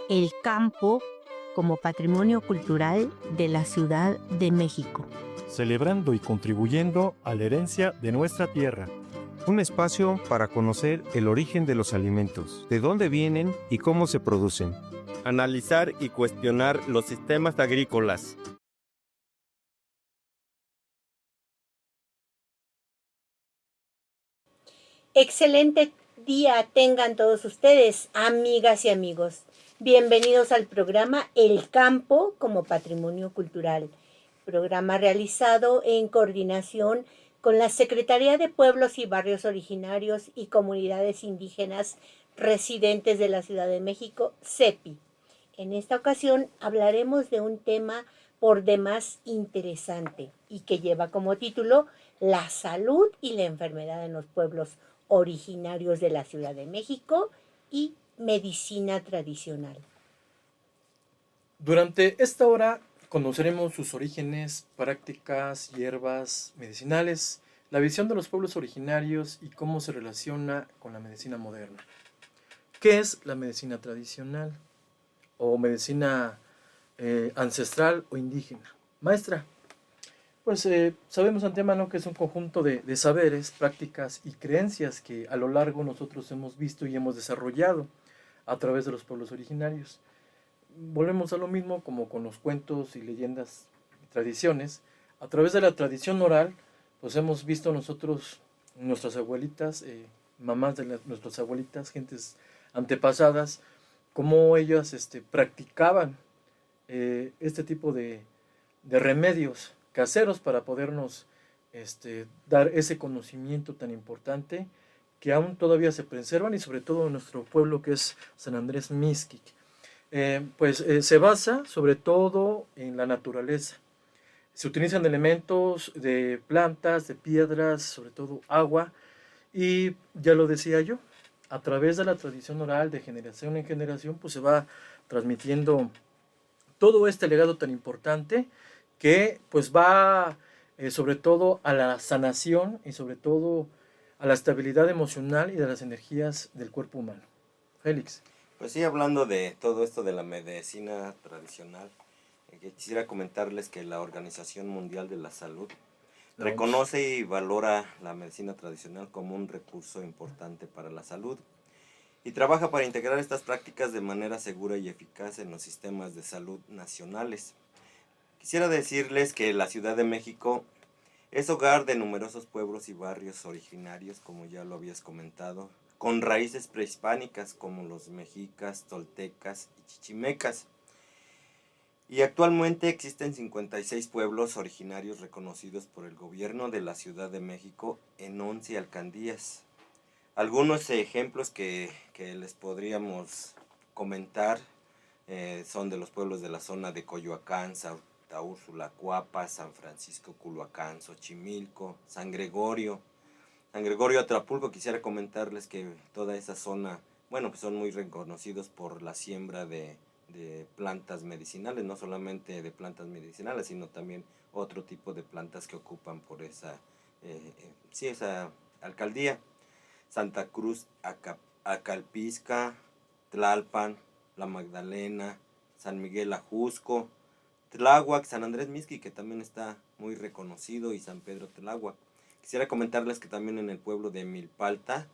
el campo como patrimonio cultural de la Ciudad de México. Celebrando y contribuyendo a la herencia de nuestra tierra. Un espacio para conocer el origen de los alimentos, de dónde vienen y cómo se producen. Analizar y cuestionar los sistemas agrícolas. Excelente día tengan todos ustedes, amigas y amigos. Bienvenidos al programa El Campo como Patrimonio Cultural, programa realizado en coordinación con la Secretaría de Pueblos y Barrios Originarios y Comunidades Indígenas Residentes de la Ciudad de México, CEPI. En esta ocasión hablaremos de un tema por demás interesante y que lleva como título La salud y la enfermedad en los pueblos originarios de la Ciudad de México y medicina tradicional. Durante esta hora conoceremos sus orígenes, prácticas, hierbas medicinales, la visión de los pueblos originarios y cómo se relaciona con la medicina moderna. ¿Qué es la medicina tradicional o medicina ancestral o indígena? Maestra, pues sabemos antemano que es un conjunto de saberes, prácticas y creencias que a lo largo nosotros hemos visto y hemos desarrollado a través de los pueblos originarios. Volvemos a lo mismo como con los cuentos y leyendas y tradiciones. A través de la tradición oral, pues hemos visto nosotros, nuestras abuelitas, mamás de nuestras abuelitas, gentes antepasadas, cómo ellas practicaban este tipo de remedios caseros para podernos dar ese conocimiento tan importante que aún todavía se preservan y sobre todo en nuestro pueblo que es San Andrés Mixquic. Se basa sobre todo en la naturaleza. Se utilizan elementos de plantas, de piedras, sobre todo agua, y ya lo decía yo, a través de la tradición oral de generación en generación, pues se va transmitiendo todo este legado tan importante que pues va sobre todo a la sanación y sobre todo a la estabilidad emocional y de las energías del cuerpo humano. Félix. Pues sí, hablando de todo esto de la medicina tradicional, quisiera comentarles que la Organización Mundial de la Salud reconoce y valora la medicina tradicional como un recurso importante para la salud y trabaja para integrar estas prácticas de manera segura y eficaz en los sistemas de salud nacionales. Quisiera decirles que la Ciudad de México es hogar de numerosos pueblos y barrios originarios, como ya lo habías comentado, con raíces prehispánicas como los mexicas, toltecas y chichimecas. Y actualmente existen 56 pueblos originarios reconocidos por el gobierno de la Ciudad de México en 11 alcaldías. Algunos ejemplos que les podríamos comentar son de los pueblos de la zona de Coyoacán, Santa Úrsula, Cuapa, San Francisco, Culhuacán, Xochimilco, San Gregorio, Atlapulco. Quisiera comentarles que toda esa zona, bueno, pues son muy reconocidos por la siembra de plantas medicinales, no solamente de plantas medicinales, sino también otro tipo de plantas que ocupan por esa alcaldía. Santa Cruz, Acalpizca, Tlalpan, La Magdalena, San Miguel Ajusco, Tláhuac, San Andrés Mixquic, que también está muy reconocido, y San Pedro Tláhuac. Quisiera comentarles que también en el pueblo de Milpalta,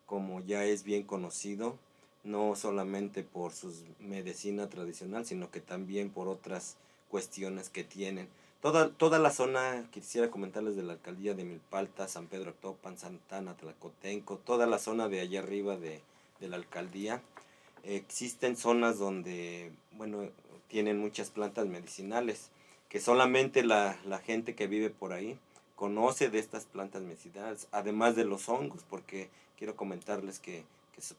como ya es bien conocido, no solamente por su medicina tradicional, sino que también por otras cuestiones que tienen. Toda la zona, quisiera comentarles de la alcaldía de Milpalta, San Pedro Actopan, Santana, Tlacotenco, toda la zona de allá arriba de la alcaldía, existen zonas donde, bueno, tienen muchas plantas medicinales, que solamente la gente que vive por ahí conoce de estas plantas medicinales, además de los hongos, porque quiero comentarles que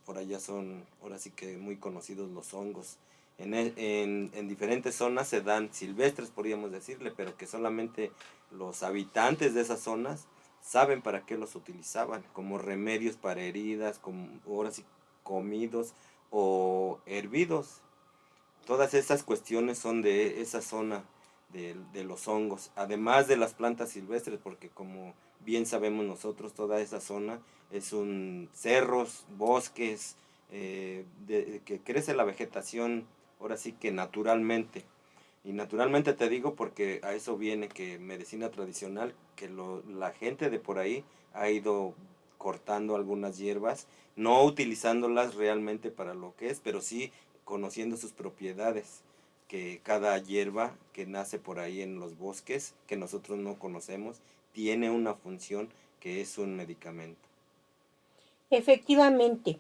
por allá son, ahora sí que muy conocidos los hongos. En diferentes zonas se dan silvestres, podríamos decirle, pero que solamente los habitantes de esas zonas saben para qué los utilizaban, como remedios para heridas, como ahora sí comidos o hervidos. Todas esas cuestiones son de esa zona de los hongos, además de las plantas silvestres, porque como bien sabemos nosotros, toda esa zona es un cerros, bosques, que crece la vegetación, ahora sí que naturalmente. Y naturalmente te digo porque a eso viene que medicina tradicional, que la gente de por ahí ha ido cortando algunas hierbas, no utilizándolas realmente para lo que es, pero sí conociendo sus propiedades, que cada hierba que nace por ahí en los bosques, que nosotros no conocemos, tiene una función que es un medicamento. Efectivamente.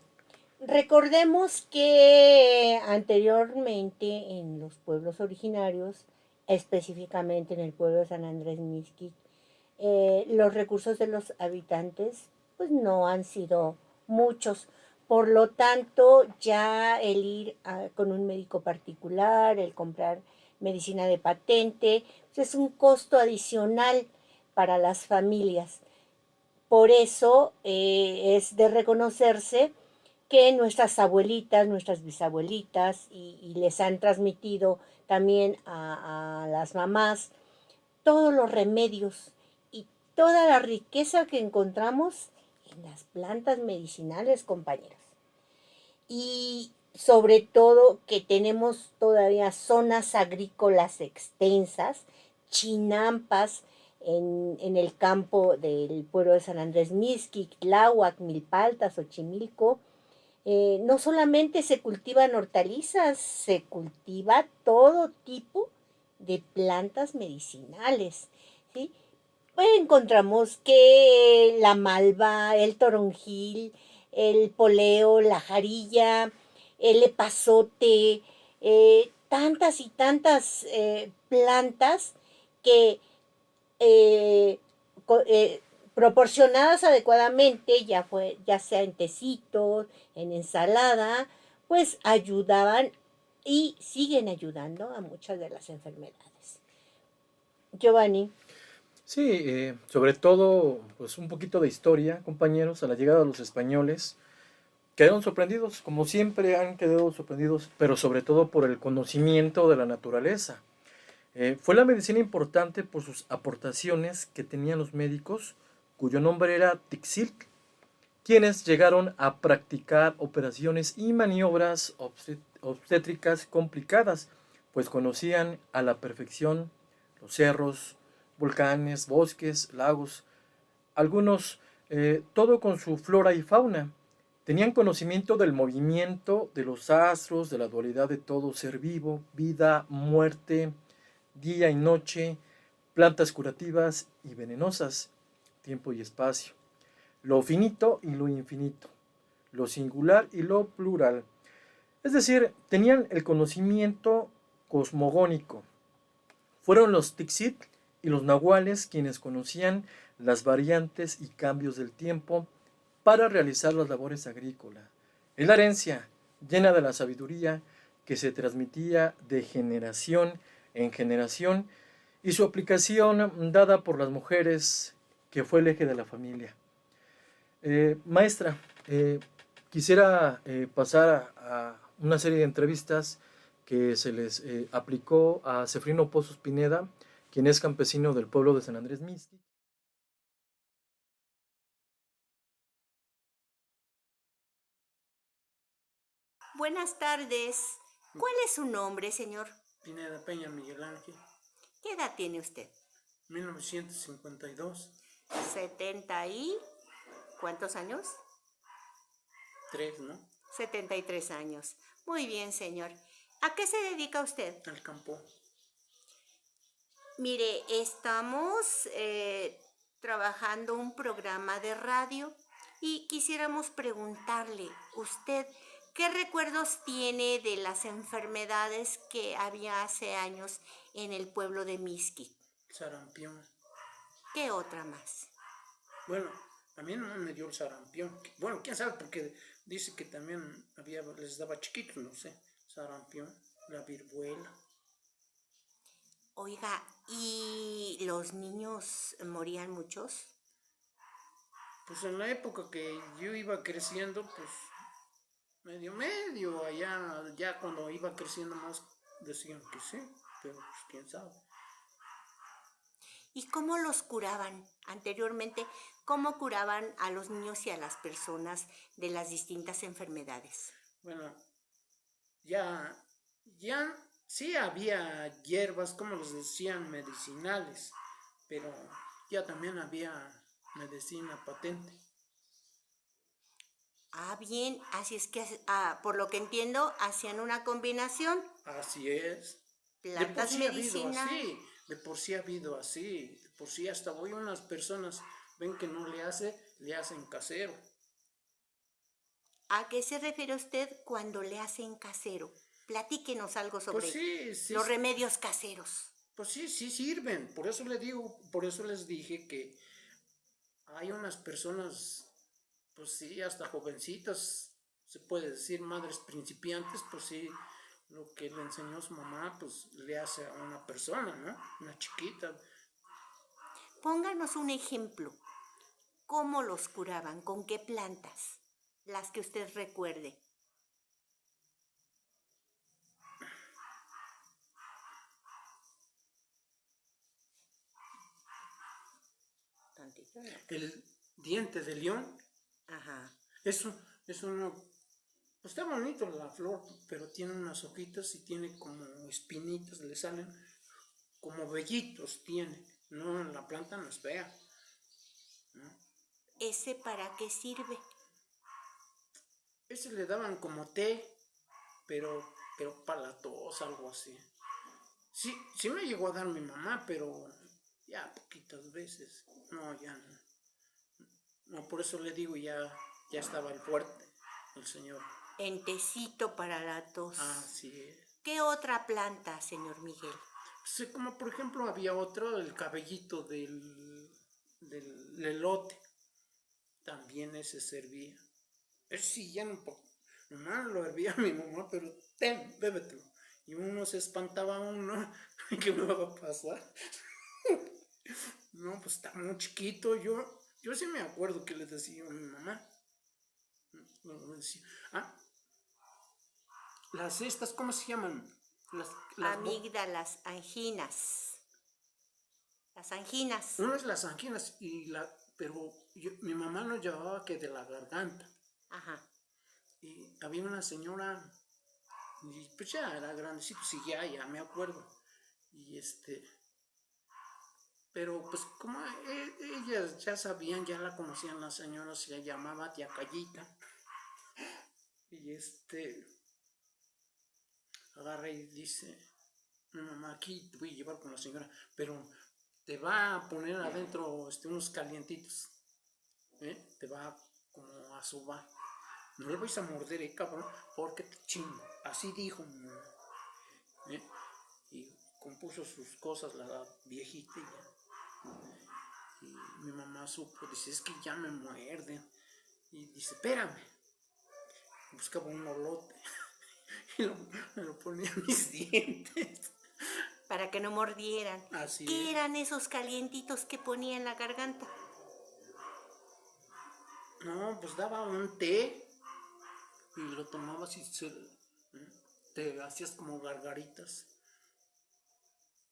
Recordemos que anteriormente en los pueblos originarios, específicamente en el pueblo de San Andrés Mixquic, los recursos de los habitantes pues no han sido muchos. Por lo tanto, ya el ir con un médico particular, el comprar medicina de patente, pues es un costo adicional para las familias. Por eso es de reconocerse que nuestras abuelitas, nuestras bisabuelitas, y les han transmitido también a las mamás todos los remedios y toda la riqueza que encontramos en las plantas medicinales, compañeros. Y sobre todo que tenemos todavía zonas agrícolas extensas, chinampas en el campo del pueblo de San Andrés Mixquic, Tláhuac, Milpaltas, Xochimilco. No solamente se cultivan hortalizas, se cultiva todo tipo de plantas medicinales, ¿sí? Pues encontramos que la malva, el toronjil, el poleo, la jarilla, el epazote, tantas y tantas plantas que eh, proporcionadas adecuadamente, ya sea en tecitos, en ensalada, pues ayudaban y siguen ayudando a muchas de las enfermedades. Giovanni. Sí, sobre todo, pues un poquito de historia, compañeros. A la llegada de los españoles, quedaron sorprendidos, como siempre han quedado sorprendidos, pero sobre todo por el conocimiento de la naturaleza. Fue la medicina importante por sus aportaciones que tenían los médicos, cuyo nombre era Tixiltl, quienes llegaron a practicar operaciones y maniobras obstétricas complicadas, pues conocían a la perfección los cerros, volcanes, bosques, lagos, algunos, todo con su flora y fauna. Tenían conocimiento del movimiento de los astros, de la dualidad de todo ser vivo, vida, muerte, día y noche, plantas curativas y venenosas, tiempo y espacio, lo finito y lo infinito, lo singular y lo plural. Es decir, tenían el conocimiento cosmogónico. Fueron los Tixit y los nahuales quienes conocían las variantes y cambios del tiempo para realizar las labores agrícolas. Es la herencia llena de la sabiduría que se transmitía de generación en generación y su aplicación dada por las mujeres, que fue el eje de la familia. Maestra, quisiera pasar a una serie de entrevistas que se les aplicó a Cefrino Pozos Pineda, quien es campesino del pueblo de San Andrés Mixquic. Buenas tardes. ¿Cuál es su nombre, señor? Pineda Peña Miguel Ángel, ¿Qué edad tiene usted? 1952, 70 y... ¿Cuántos años? 3, ¿no? 73 años. Muy bien, señor. ¿A qué se dedica usted? Al campo. Mire, estamos trabajando un programa de radio y quisiéramos preguntarle, usted, ¿qué recuerdos tiene de las enfermedades que había hace años en el pueblo de Mixquic? Sarampión. ¿Qué otra más? Bueno, a mí no me dio el sarampión. Bueno, quién sabe, porque dice que también les daba chiquitos, no sé. Sarampión, la viruela. Oiga, ¿y los niños morían muchos? Pues en la época que yo iba creciendo, pues medio, allá, ya cuando iba creciendo más decían que sí, pero pues quién sabe. ¿Y cómo los curaban anteriormente? ¿Cómo curaban a los niños y a las personas de las distintas enfermedades? Bueno, ya sí había hierbas, como les decían, medicinales, pero ya también había medicina patente. Ah, bien, así es que, por lo que entiendo, hacían una combinación, Así es. De por plantas sí ha habido medicinales. así, de por sí ha habido así, de por sí hasta hoy unas personas ven que no le hacen casero. ¿A qué se refiere usted cuando le hacen casero? Platíquenos algo Pues sobre sí, sí, los remedios caseros. pues sí, sí sirven. Por eso le digo, por eso les dije que hay unas personas, pues sí, hasta jovencitas, se puede decir madres principiantes, pues sí, lo que le enseñó su mamá, pues le hace a una persona, ¿no? Una chiquita. Pónganos un ejemplo. ¿Cómo los curaban? ¿Con qué plantas? Las que usted recuerde. Tantito, ¿no? El diente de león, Ajá. eso no, pues está bonito la flor, pero tiene unas hojitas y tiene como espinitas, le salen como vellitos, tiene. No, la planta no es fea. ¿Ese para qué sirve? Ese le daban como té, pero para la tos, algo así. Sí, sí me llegó a dar mi mamá, pero ya poquitas veces. No, ya no. No, por eso le digo, ya estaba el fuerte, el señor. En tecito para la tos. Así es. ¿Qué otra planta, señor Miguel? Sí, como por ejemplo había otro, el cabellito del elote. También ese servía. Ese sí ya no, nomás lo hervía mi mamá, pero ten, bébetelo. Y uno se espantaba uno, ¿qué me va a pasar? No, pues está muy chiquito. Yo sí me acuerdo que le decía a mi mamá. Le decía, ah, las estas, ¿cómo se llaman? Amígdalas, anginas. Las anginas. Una es las anginas, pero mi mamá nos llevaba que de la garganta. Ajá. Y había una señora, y pues ya era grandecito, sí, ya me acuerdo. Y pero pues como ellas ya sabían, ya la conocían las señoras, se llamaba tía Callita. Y agarra y dice, mi mamá, aquí te voy a llevar con la señora, pero te va a poner adentro unos calientitos, ¿eh? Te va como a sobar. No le vais a morder, cabrón, porque te chingo. Así dijo mi mamá, ¿eh? Y compuso sus cosas la viejita y mi mamá supo, dice, es que ya me muerden. Y dice, espérame. Buscaba un olote y me lo ponía en mis dientes. Para que no mordieran. Así ¿Qué es. eran esos calientitos que ponía en la garganta? No, pues daba un té y lo tomabas y te hacías como gargaritas.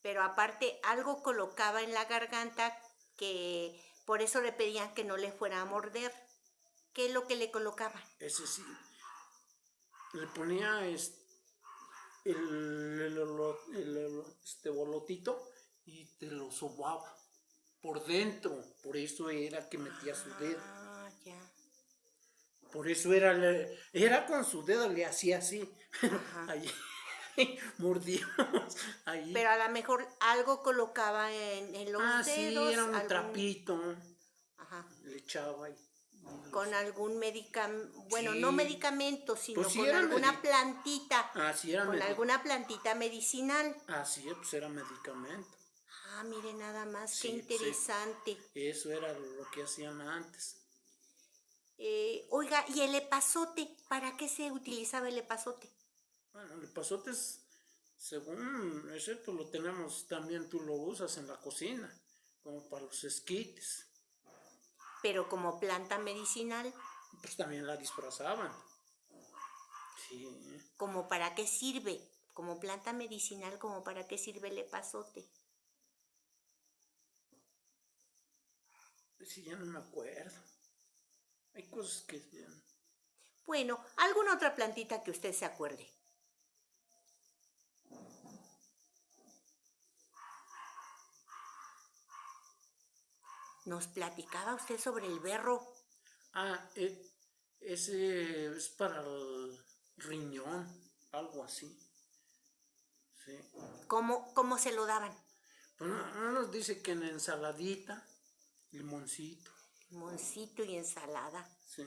Pero aparte algo colocaba en la garganta que por eso le pedían que no le fuera a morder. ¿Qué es lo que le colocaba? Ese sí. Le ponía bolotito y te lo sobaba por dentro. Por eso era que metía su dedo. Ah, ya. Por eso era con su dedo, le hacía así. Ahí mordíamos. Ahí. Pero a lo mejor algo colocaba en los dedos. Sí, era un trapito. Ajá. Le echaba ahí. Con algún medicamento, bueno, Sí. no medicamento, sino Pues sí, con era alguna plantita. Así era Con alguna plantita medicinal. Así es, pues era medicamento. Ah, mire nada más, qué Sí, interesante. Eso era lo que hacían antes. Oiga, ¿y el epazote? ¿Para qué se utilizaba el epazote? Bueno, el pasote es, según ese, pues lo tenemos también, tú lo usas en la cocina, como para los esquites. Pero como planta medicinal, Pues también la disfrazaban. Sí. ¿como para qué sirve? Como planta medicinal, ¿como para qué sirve el epazote? Sí, ya no me acuerdo. Hay cosas que... Bueno, ¿alguna otra plantita que usted se acuerde? Nos platicaba usted sobre el berro. Ah, ese es para el riñón, algo así. Sí. ¿Cómo se lo daban? Pues no nos dice que en ensaladita, limoncito. Limoncito y ensalada. Sí.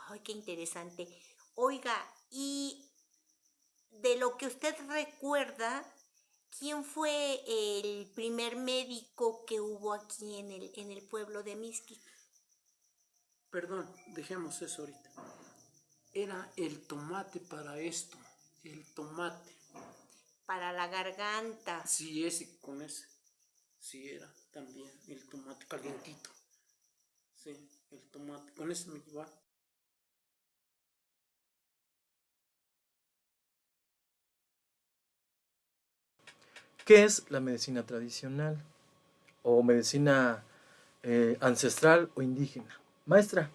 Ay, qué interesante. Oiga, y de lo que usted recuerda, ¿quién fue el primer médico que hubo aquí en el pueblo de Mixquic? Perdón, dejemos eso ahorita. Era el tomate para esto, el tomate. Para la garganta. Sí, con ese. Sí, era también el tomate calientito. Sí, el tomate. Con ese me llevaba. ¿Qué es la medicina tradicional o medicina ancestral o indígena? Maestra,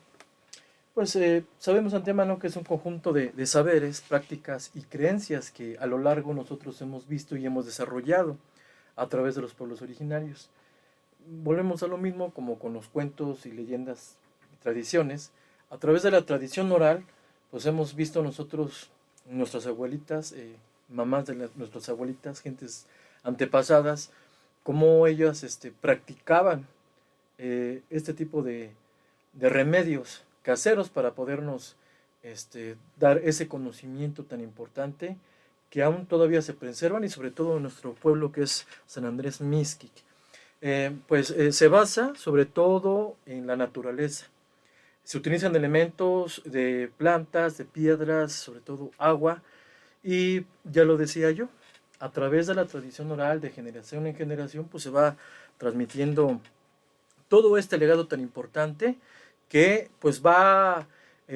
pues sabemos antemano que es un conjunto de saberes, prácticas y creencias que a lo largo nosotros hemos visto y hemos desarrollado a través de los pueblos originarios. Volvemos a lo mismo como con los cuentos y leyendas y tradiciones. A través de la tradición oral, pues hemos visto nosotros, nuestras abuelitas, mamás de nuestras abuelitas, gentes antepasadas, cómo ellas practicaban este tipo de remedios caseros para podernos dar ese conocimiento tan importante que aún todavía se preservan y sobre todo en nuestro pueblo que es San Andrés Mixquic. Se basa sobre todo en la naturaleza. Se utilizan elementos de plantas, de piedras, sobre todo agua, y ya lo decía yo, a través de la tradición oral de generación en generación, pues se va transmitiendo todo este legado tan importante que pues va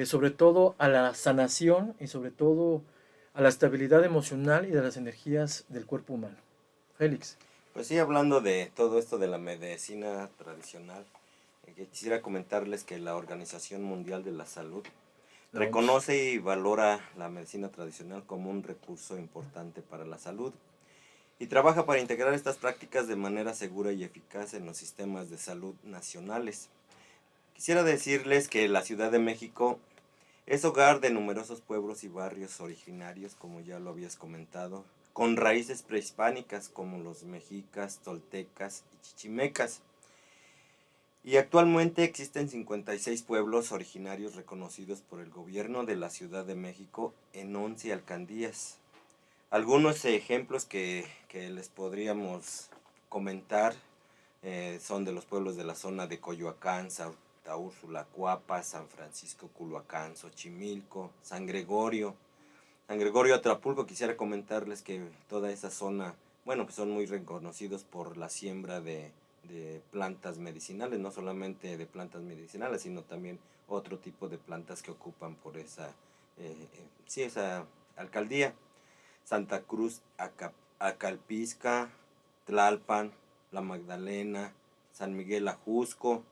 sobre todo a la sanación y sobre todo a la estabilidad emocional y de las energías del cuerpo humano. Félix. Pues sí, hablando de todo esto de la medicina tradicional, quisiera comentarles que la Organización Mundial de la Salud reconoce y valora la medicina tradicional como un recurso importante para la salud y trabaja para integrar estas prácticas de manera segura y eficaz en los sistemas de salud nacionales. Quisiera decirles que la Ciudad de México es hogar de numerosos pueblos y barrios originarios, como ya lo habías comentado, con raíces prehispánicas como los mexicas, toltecas y chichimecas. Y actualmente existen 56 pueblos originarios reconocidos por el gobierno de la Ciudad de México en 11 alcaldías. Algunos ejemplos que les podríamos comentar son de los pueblos de la zona de Coyoacán, Santa Úrsula, Cuapa, San Francisco, Culhuacán, Xochimilco, San Gregorio, Atlapulco. Quisiera comentarles que toda esa zona, bueno, pues son muy reconocidos por la siembra de plantas medicinales, no solamente de plantas medicinales, sino también otro tipo de plantas que ocupan por esa alcaldía. Santa Cruz, Acalpizca, Tlalpan, La Magdalena, San Miguel Ajusco,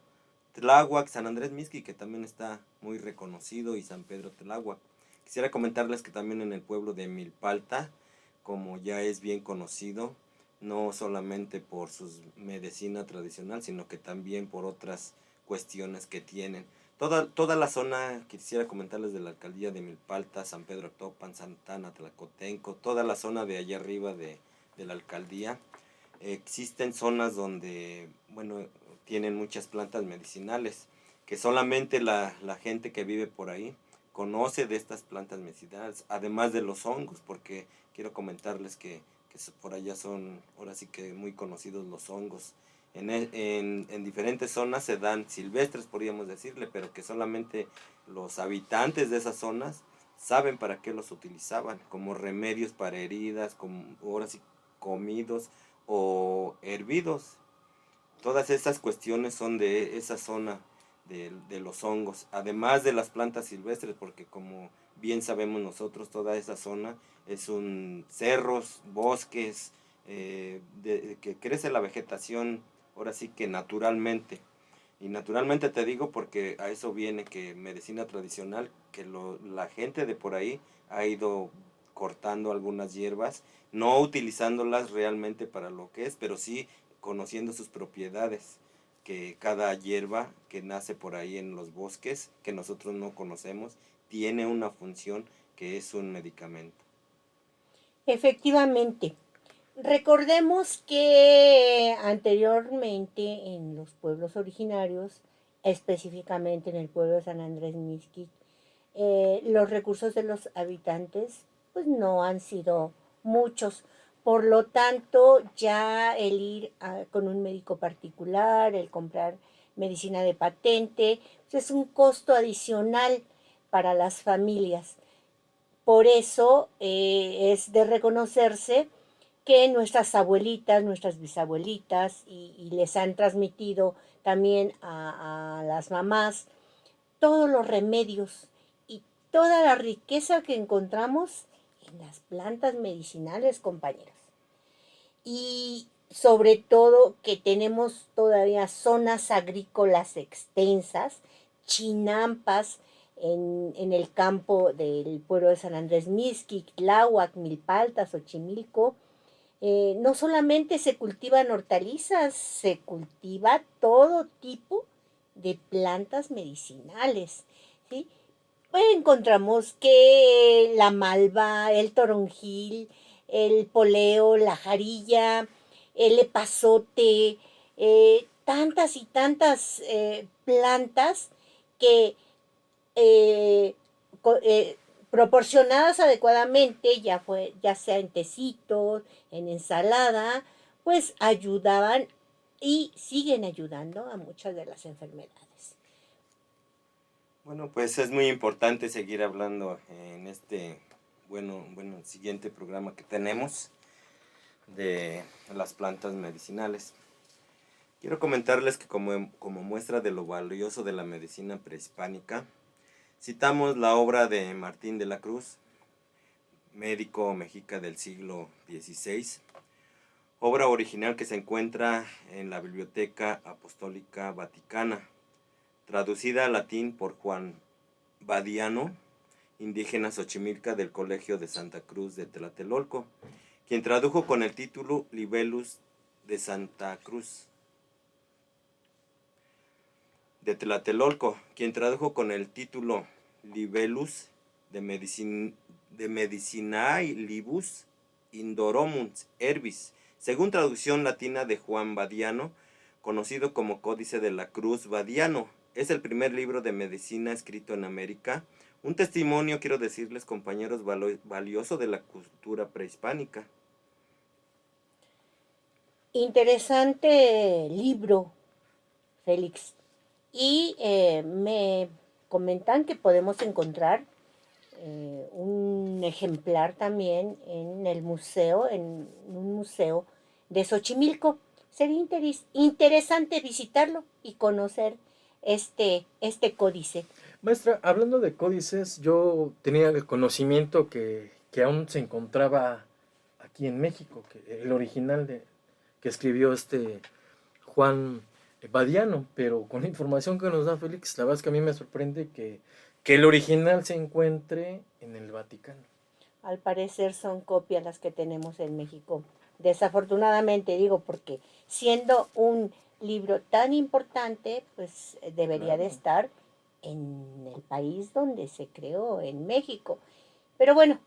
Tláhuac, San Andrés Mixquic, que también está muy reconocido, y San Pedro Tláhuac. Quisiera comentarles que también en el pueblo de Milpalta, como ya es bien conocido, no solamente por su medicina tradicional, sino que también por otras cuestiones que tienen. Toda la zona, quisiera comentarles de la alcaldía de Milpalta, San Pedro Actopan, Santana, Tlacotenco, toda la zona de allá arriba de la alcaldía, existen zonas donde, bueno, tienen muchas plantas medicinales, que solamente la gente que vive por ahí conoce de estas plantas medicinales, además de los hongos, porque quiero comentarles que por allá son, ahora sí que muy conocidos los hongos. En diferentes zonas se dan silvestres, podríamos decirle, pero que solamente los habitantes de esas zonas saben para qué los utilizaban, como remedios para heridas, como ahora sí comidos o hervidos. Todas esas cuestiones son de esa zona de los hongos, además de las plantas silvestres, porque como bien sabemos nosotros, toda esa zona es un cerros, bosques, que crece la vegetación ahora sí que naturalmente. Y naturalmente te digo porque a eso viene que medicina tradicional, que la gente de por ahí ha ido cortando algunas hierbas, no utilizándolas realmente para lo que es, pero sí conociendo sus propiedades, que cada hierba que nace por ahí en los bosques, que nosotros no conocemos, tiene una función que es un medicamento. Efectivamente. Recordemos que anteriormente en los pueblos originarios, específicamente en el pueblo de San Andrés Mixquic, los recursos de los habitantes pues no han sido muchos. Por lo tanto, ya el ir con un médico particular, el comprar medicina de patente, pues es un costo adicional para las familias. Por eso es de reconocerse que nuestras abuelitas, nuestras bisabuelitas, y les han transmitido también a las mamás todos los remedios y toda la riqueza que encontramos en las plantas medicinales, compañeros. Y sobre todo que tenemos todavía zonas agrícolas extensas, chinampas en el campo del pueblo de San Andrés Mixquic, Tláhuac, Milpaltas, Xochimilco. No solamente se cultivan hortalizas, se cultiva todo tipo de plantas medicinales, ¿sí? Pues encontramos que la malva, el toronjil, el poleo, la jarilla, el epazote, tantas y tantas plantas que eh, proporcionadas adecuadamente, ya sea en tecitos, en ensalada, pues ayudaban y siguen ayudando a muchas de las enfermedades. Bueno, pues es muy importante seguir hablando en este siguiente programa que tenemos de las plantas medicinales. Quiero comentarles que como muestra de lo valioso de la medicina prehispánica, citamos la obra de Martín de la Cruz, médico mexica del siglo XVI, obra original que se encuentra en la Biblioteca Apostólica Vaticana, traducida al latín por Juan Badiano, indígena xochimilca del Colegio de Santa Cruz de Tlatelolco, quien tradujo con el título Libellus de Santa Cruz de Tlatelolco, quien tradujo con el título Libellus de Medicinae Libus Indororum Herbis, según traducción latina de Juan Badiano, conocido como Códice de la Cruz Badiano. Es el primer libro de medicina escrito en América, un testimonio, quiero decirles, compañeros, valioso de la cultura prehispánica. Interesante libro, Félix. Y me comentan que podemos encontrar un ejemplar también en el museo, en un museo de Xochimilco. Sería interesante visitarlo y conocer este códice. Maestra, hablando de códices, yo tenía el conocimiento que aún se encontraba aquí en México, que el original que escribió Juan Badiano, pero con la información que nos da Félix, la verdad es que a mí me sorprende que el original se encuentre en el Vaticano. Al parecer son copias las que tenemos en México. Desafortunadamente digo, porque siendo un libro tan importante, pues debería de estar en el país donde se creó, en México. Pero bueno,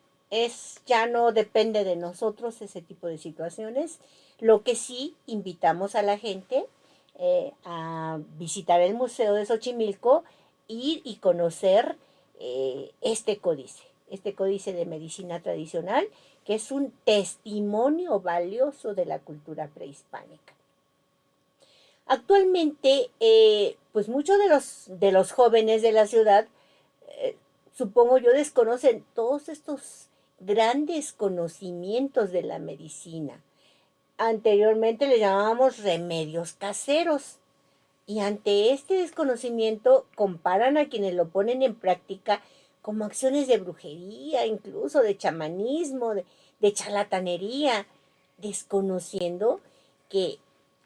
ya no depende de nosotros ese tipo de situaciones. Lo que sí invitamos a la gente a visitar el Museo de Xochimilco, ir y conocer este códice de medicina tradicional, que es un testimonio valioso de la cultura prehispánica. Actualmente, pues muchos de los jóvenes de la ciudad, supongo yo, desconocen todos estos grandes conocimientos de la medicina. Anteriormente le llamábamos remedios caseros. Y ante este desconocimiento comparan a quienes lo ponen en práctica como acciones de brujería, incluso de chamanismo, de charlatanería, desconociendo que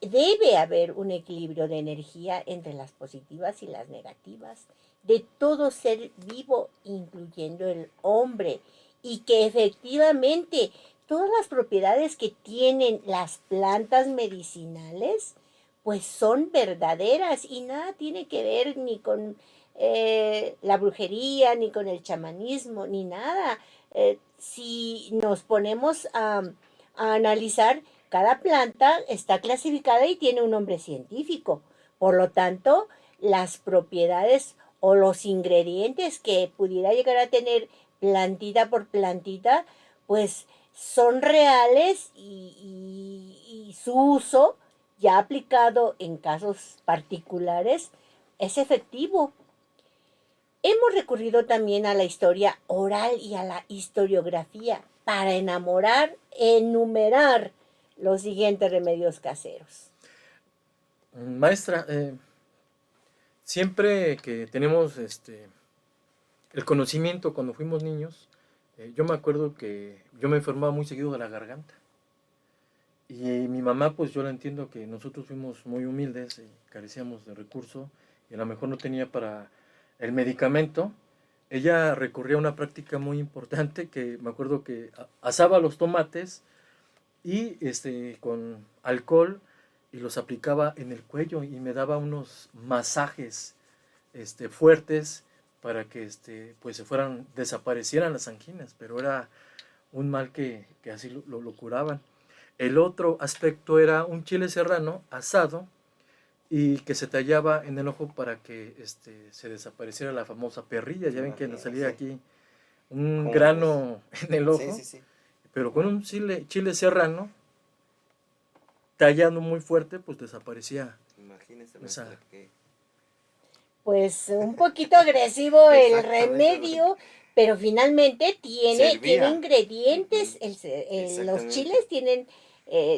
debe haber un equilibrio de energía entre las positivas y las negativas de todo ser vivo, incluyendo el hombre, y que efectivamente todas las propiedades que tienen las plantas medicinales, pues son verdaderas y nada tiene que ver ni con la brujería, ni con el chamanismo, ni nada. Si nos ponemos a analizar, cada planta está clasificada y tiene un nombre científico. Por lo tanto, las propiedades o los ingredientes que pudiera llegar a tener plantita por plantita, pues son reales y su uso, ya aplicado en casos particulares, es efectivo. Hemos recurrido también a la historia oral y a la historiografía para enumerar los siguientes remedios caseros. Maestra, siempre que tenemos el conocimiento cuando fuimos niños, yo me acuerdo que yo me enfermaba muy seguido de la garganta. Y mi mamá, pues yo la entiendo que nosotros fuimos muy humildes y carecíamos de recursos y a lo mejor no tenía para el medicamento. Ella recurría a una práctica muy importante que me acuerdo que asaba los tomates y con alcohol y los aplicaba en el cuello y me daba unos masajes fuertes para que pues desaparecieran las anginas, pero era un mal que así lo curaban. El otro aspecto era un chile serrano asado y que se tallaba en el ojo para que se desapareciera la famosa perrilla. Ya ven que nos salía aquí un grano en el ojo, Sí. pero con un chile serrano tallando muy fuerte, pues desaparecía. Imagínese, esa... que... Pues un poquito agresivo el remedio, pero finalmente tiene ingredientes. Los chiles tienen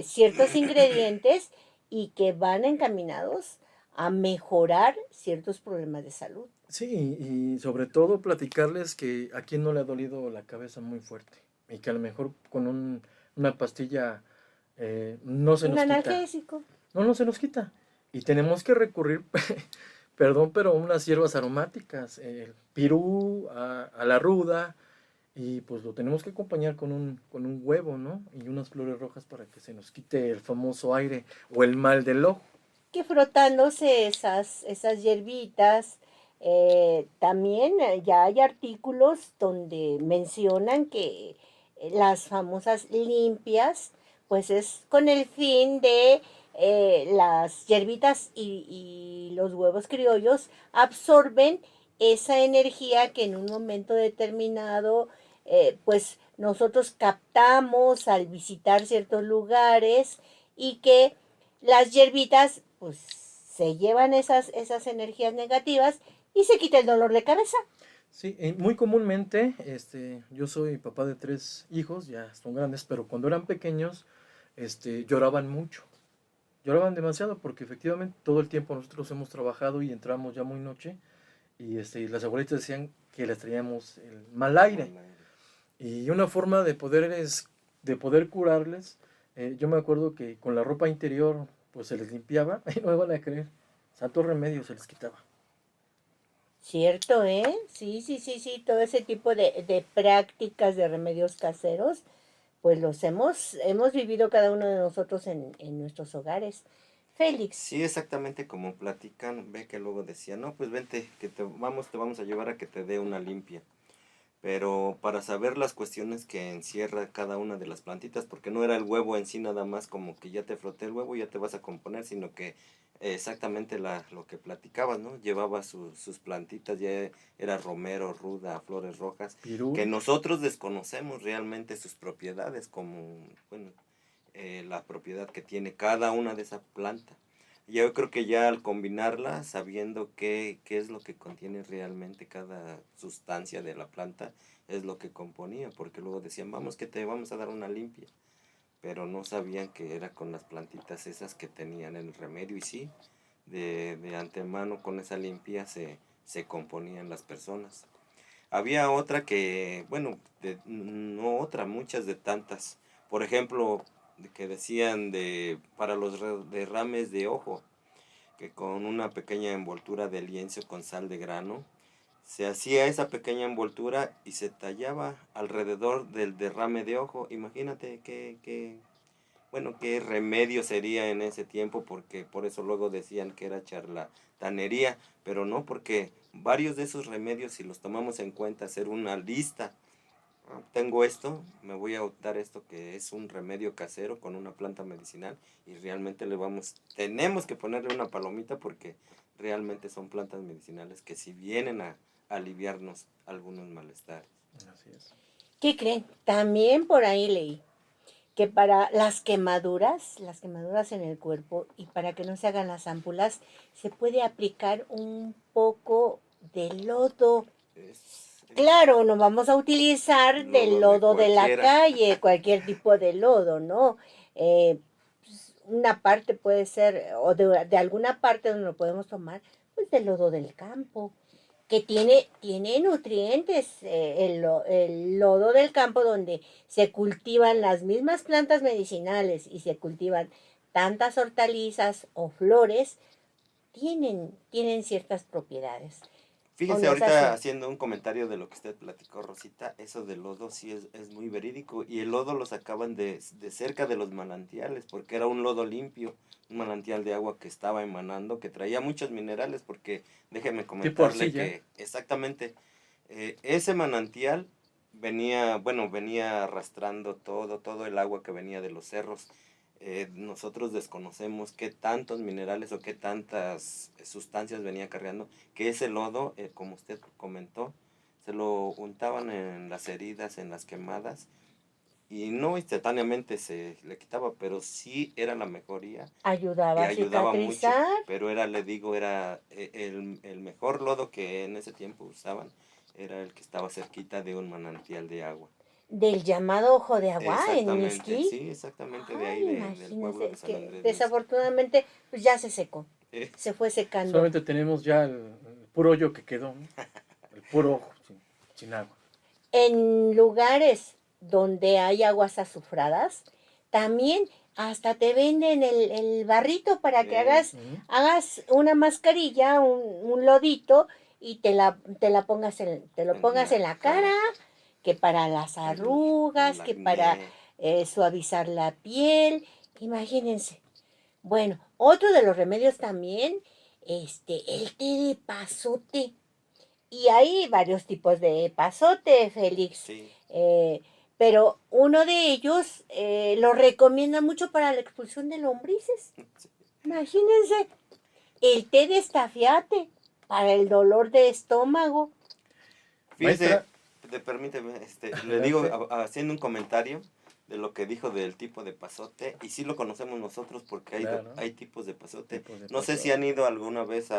ciertos ingredientes y que van encaminados a mejorar ciertos problemas de salud. Sí, y sobre todo platicarles que a quien no le ha dolido la cabeza muy fuerte y que a lo mejor con una pastilla no se nos quita. Un analgésico. No se nos quita. Y tenemos que recurrir, perdón, pero unas hierbas aromáticas, el pirú, a la ruda, y pues lo tenemos que acompañar con un huevo, ¿no? Y unas flores rojas para que se nos quite el famoso aire o el mal del ojo. Que frotándose esas hierbitas, también ya hay artículos donde mencionan que las famosas limpias, pues es con el fin de las hierbitas y los huevos criollos absorben esa energía que en un momento determinado, pues nosotros captamos al visitar ciertos lugares y que las hierbitas pues se llevan esas energías negativas y se quita el dolor de cabeza. Sí, muy comúnmente, yo soy papá de 3 hijos, ya son grandes, pero cuando eran pequeños, lloraban mucho. Lloraban demasiado porque efectivamente todo el tiempo nosotros hemos trabajado y entramos ya muy noche y las abuelitas decían que les traíamos el mal aire. Y una forma de poder curarles, yo me acuerdo que con la ropa interior pues se les limpiaba, y no me van a creer, santo remedio se les quitaba. Cierto, ¿eh? Sí, todo ese tipo de prácticas de remedios caseros, pues los hemos vivido cada uno de nosotros en nuestros hogares. Félix. Sí, exactamente como platican, ve que luego decía, no, pues vente, que te vamos a llevar a que te dé una limpia. Pero para saber las cuestiones que encierra cada una de las plantitas, porque no era el huevo en sí nada más como que ya te froté el huevo y ya te vas a componer, sino que exactamente lo que platicabas, ¿no? Llevaba sus plantitas, ya era romero, ruda, flores rojas, Pirú. Que nosotros desconocemos realmente sus propiedades, como, bueno, la propiedad que tiene cada una de esas plantas. Yo creo que ya al combinarla, sabiendo qué es lo que contiene realmente cada sustancia de la planta, es lo que componía, porque luego decían, vamos que te vamos a dar una limpia, pero no sabían que era con las plantitas esas que tenían el remedio, y sí, de antemano con esa limpia se componían las personas. Había otra que, bueno, no otra, muchas de tantas. Por ejemplo, que decían para los derrames de ojo, que con una pequeña envoltura de lienzo con sal de grano, se hacía esa pequeña envoltura y se tallaba alrededor del derrame de ojo. Imagínate qué remedio sería en ese tiempo, porque por eso luego decían que era charlatanería, pero no, porque varios de esos remedios, si los tomamos en cuenta, hacer una lista, tengo esto, me voy a dar esto que es un remedio casero con una planta medicinal, y realmente tenemos que ponerle una palomita, porque realmente son plantas medicinales que si vienen a aliviarnos algunos malestares. Así es. ¿Qué creen? También por ahí leí que para las quemaduras en el cuerpo y para que no se hagan las ámpulas, se puede aplicar un poco de lodo. Claro, no vamos a utilizar del lodo de la calle, cualquier tipo de lodo, ¿no? Una parte puede ser, o de alguna parte donde lo podemos tomar, pues del lodo del campo, que tiene nutrientes, el lodo del campo, donde se cultivan las mismas plantas medicinales y se cultivan tantas hortalizas o flores, tienen ciertas propiedades. Fíjense, ahorita haciendo un comentario de lo que usted platicó, Rosita, eso del lodo sí es muy verídico, y el lodo lo sacaban de cerca de los manantiales, porque era un lodo limpio, un manantial de agua que estaba emanando, que traía muchos minerales, porque déjeme comentarle que exactamente ese manantial venía arrastrando todo el agua que venía de los cerros. Nosotros desconocemos qué tantos minerales o qué tantas sustancias venía cargando, que ese lodo, como usted comentó, se lo untaban en las heridas, en las quemadas, y no instantáneamente se le quitaba, pero sí era la mejoría. Ayudaba a cicatrizar. Mucho, pero era el mejor lodo que en ese tiempo usaban, era el que estaba cerquita de un manantial de agua. Del llamado Ojo de Agua en Mixqui. Sí, exactamente. Ay, de ahí, del pueblo de San Andrés. Desafortunadamente, pues ya se secó. Se fue secando. Solamente tenemos ya el puro hoyo que quedó, ¿no? El puro ojo, sin agua. En lugares donde hay aguas azufradas, también hasta te venden el barrito para que hagas una mascarilla, un lodito, y te lo pongas en la cara, que para las arrugas, que para suavizar la piel, imagínense. Bueno, otro de los remedios también, el té de epazote. Y hay varios tipos de epazote, Félix. Sí. Pero uno de ellos lo recomienda mucho para la expulsión de lombrices. Imagínense, el té de estafiate para el dolor de estómago. Fíjese, permíteme, le digo, haciendo un comentario de lo que dijo del tipo de epazote, y sí lo conocemos nosotros porque hay tipos de epazote. No sé si han ido alguna vez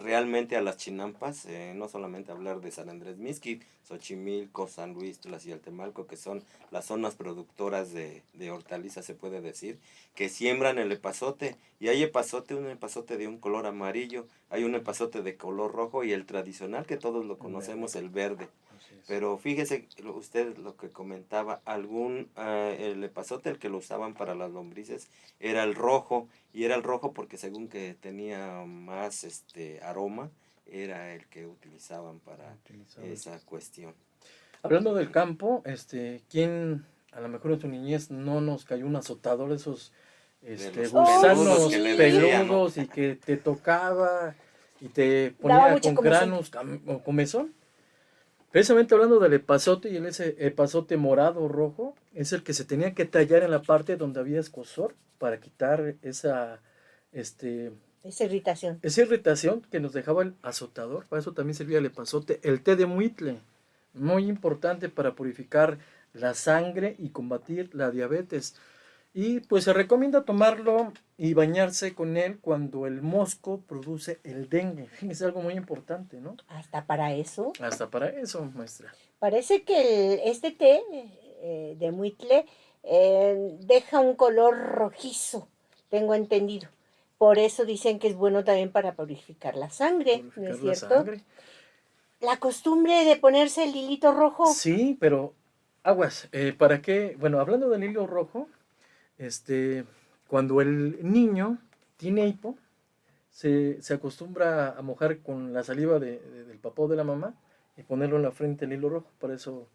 realmente a las chinampas, no solamente hablar de San Andrés Mixqui, Xochimilco, San Luis, Tlaxialtemalco, que son las zonas productoras de hortalizas, se puede decir, que siembran el epazote, y hay un epazote de un color amarillo, hay un epazote de color rojo, y el tradicional que todos lo conocemos, el verde. Pero fíjese usted lo que comentaba, el epazote, el que lo usaban para las lombrices, era el rojo, y era el rojo porque según que tenía más aroma, era el que utilizaban para esa cuestión. Hablando del campo, ¿quién a lo mejor en su niñez no nos cayó un azotador de esos gusanos peludos y que te tocaba y te ponía con granos o comezón? Precisamente hablando del epazote, y ese epazote morado o rojo es el que se tenía que tallar en la parte donde había escozor para quitar esa irritación. Esa irritación que nos dejaba el azotador. Para eso también servía el epazote. El té de muitle, muy importante para purificar la sangre y combatir la diabetes. Y pues se recomienda tomarlo y bañarse con él cuando el mosco produce el dengue. Es algo muy importante, ¿no? ¿Hasta para eso? Hasta para eso, maestra. Parece que este té de muitle deja un color rojizo, tengo entendido. Por eso dicen que es bueno también para purificar la sangre, ¿no es cierto? La costumbre de ponerse el hilito rojo. Sí, pero aguas, ¿para qué? Bueno, hablando del hilo rojo, Cuando el niño tiene hipo, se acostumbra a mojar con la saliva del papá o de la mamá y ponerlo en la frente el hilo rojo. Para eso,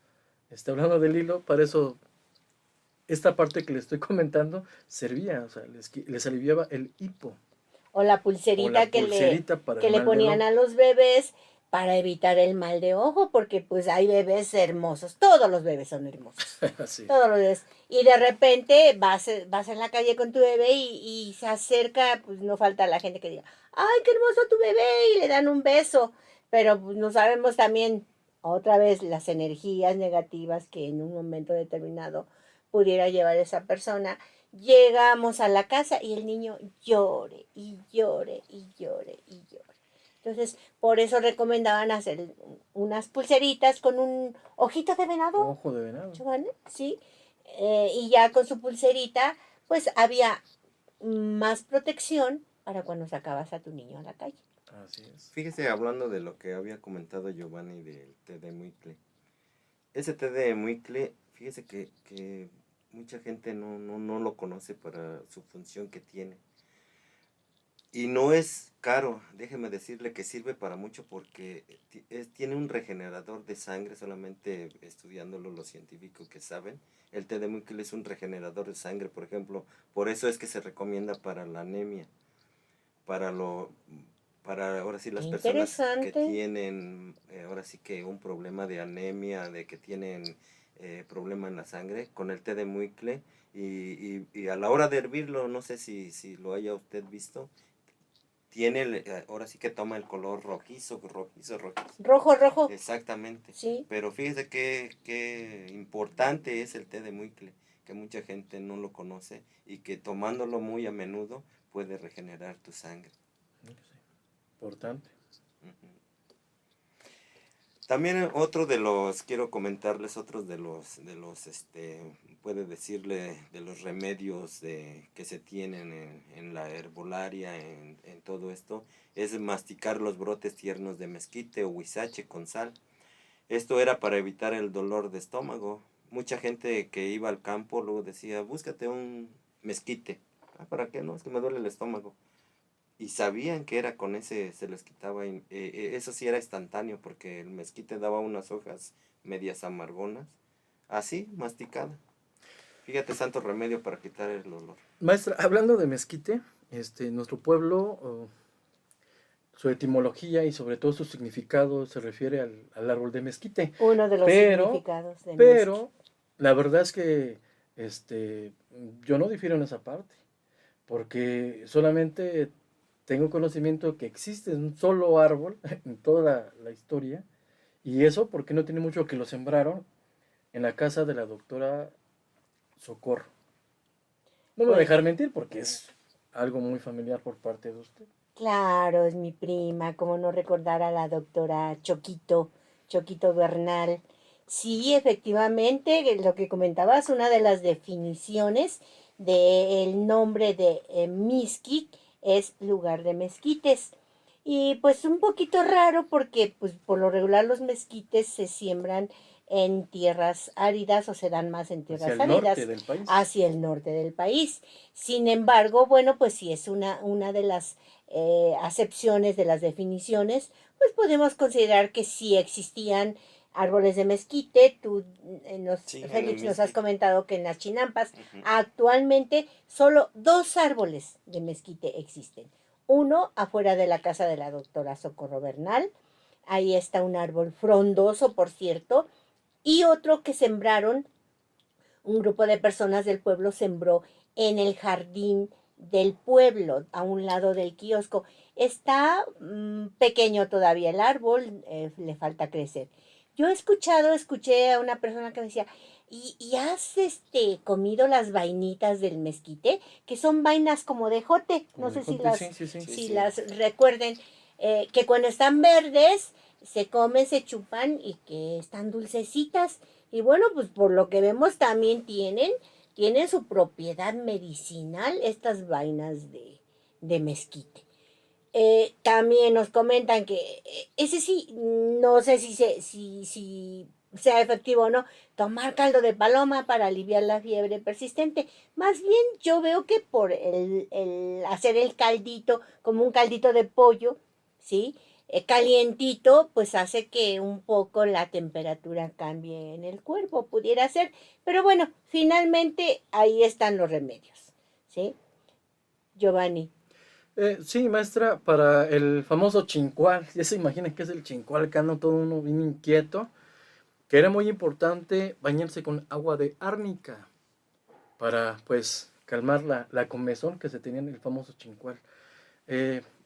hablando del hilo, para eso esta parte que le estoy comentando servía, o sea, les aliviaba el hipo. O la pulserita, Para que el le mal ponían del a los bebés para evitar el mal de ojo, porque pues hay bebés hermosos, todos los bebés son hermosos, ojo. Sí. todos los bebés. Y de repente vas en la calle con tu bebé y se acerca, pues no falta la gente que diga, ay, qué hermoso tu bebé, y le dan un beso. Pero pues no sabemos también, otra vez, las energías negativas que en un momento determinado pudiera llevar esa persona. Llegamos a la casa y el niño llore y llore y llore y llore. Entonces, por eso recomendaban hacer unas pulseritas con un ojito de venado, Ojo de venado. Giovanni, ¿sí? Y ya con su pulserita, pues había más protección para cuando sacabas a tu niño a la calle. Así es. Fíjese, hablando de lo que había comentado Giovanni del té de muicle. Ese té de muicle, fíjese que mucha gente no lo conoce para su función que tiene. Y no es caro, déjeme decirle que sirve para mucho porque tiene un regenerador de sangre, solamente estudiándolo los científicos que saben. El té de muicle es un regenerador de sangre, por ejemplo, por eso es que se recomienda para la anemia, para ahora sí las personas que tienen, ahora sí que un problema de anemia, de que tienen problema en la sangre, con el té de muicle y a la hora de hervirlo, no sé si lo haya usted visto, tiene, ahora sí que toma el color rojizo. Rojo. Exactamente. Sí. Pero fíjese qué importante es el té de muicle, que mucha gente no lo conoce y que tomándolo muy a menudo puede regenerar tu sangre. Sí. Importante. Uh-huh. También quiero comentarles otros de los puede decirle, de los remedios que se tienen en la herbolaria, en todo esto, es masticar los brotes tiernos de mezquite o huizache con sal. Esto era para evitar el dolor de estómago. Mucha gente que iba al campo luego decía, búscate un mezquite. ¿Para qué? No, es que me duele el estómago. Y sabían que era con ese, se les quitaba, eso sí era instantáneo, porque el mezquite daba unas hojas medias amargonas, así, masticada. Fíjate, santo remedio para quitar el olor. Maestra, hablando de mezquite, nuestro pueblo, su etimología y sobre todo su significado se refiere al árbol de mezquite. Uno de los significados de Pero la verdad es que yo no difiero en esa parte, porque solamente tengo conocimiento que existe un solo árbol en toda la historia, y eso porque no tiene mucho que lo sembraron en la casa de la doctora Socorro. No me voy a dejar mentir porque es algo muy familiar por parte de usted. Claro, es mi prima, cómo no recordar a la doctora Choquito Bernal. Sí, efectivamente, lo que comentabas, una de las definiciones del nombre de Mixquic es lugar de mezquites. Y pues un poquito raro porque pues por lo regular los mezquites se siembran en tierras áridas o se dan más en tierras hacia el áridas norte del país. Hacia el norte del país. Sin embargo, bueno, pues si es una de las acepciones de las definiciones, pues podemos considerar que sí existían árboles de mezquite. Tú, Félix, nos has comentado que en las Chinampas actualmente solo 2 árboles de mezquite existen. Uno afuera de la casa de la doctora Socorro Bernal, ahí está un árbol frondoso, por cierto, y otro que sembraron, un grupo de personas del pueblo sembró en el jardín del pueblo, a un lado del kiosco. Está pequeño todavía el árbol, le falta crecer. Yo escuché a una persona que me decía, ¿y has comido las vainitas del mezquite? Que son vainas como de jote, no sé si las recuerden, que cuando están verdes se comen, se chupan y que están dulcecitas. Y bueno, pues por lo que vemos también tienen su propiedad medicinal estas vainas de mezquite. También nos comentan que ese sí, no sé si sea efectivo o no, tomar caldo de paloma para aliviar la fiebre persistente. Más bien yo veo que por el hacer el caldito, como un caldito de pollo, ¿sí? Calientito, pues hace que un poco la temperatura cambie en el cuerpo, pudiera ser. Pero bueno, finalmente ahí están los remedios, ¿sí? Giovanni. Sí, maestra, para el famoso chincual, ya se imagina que es el chincual, que anda todo uno bien inquieto, que era muy importante bañarse con agua de árnica para, pues, calmar la comezón que se tenía en el famoso chincual.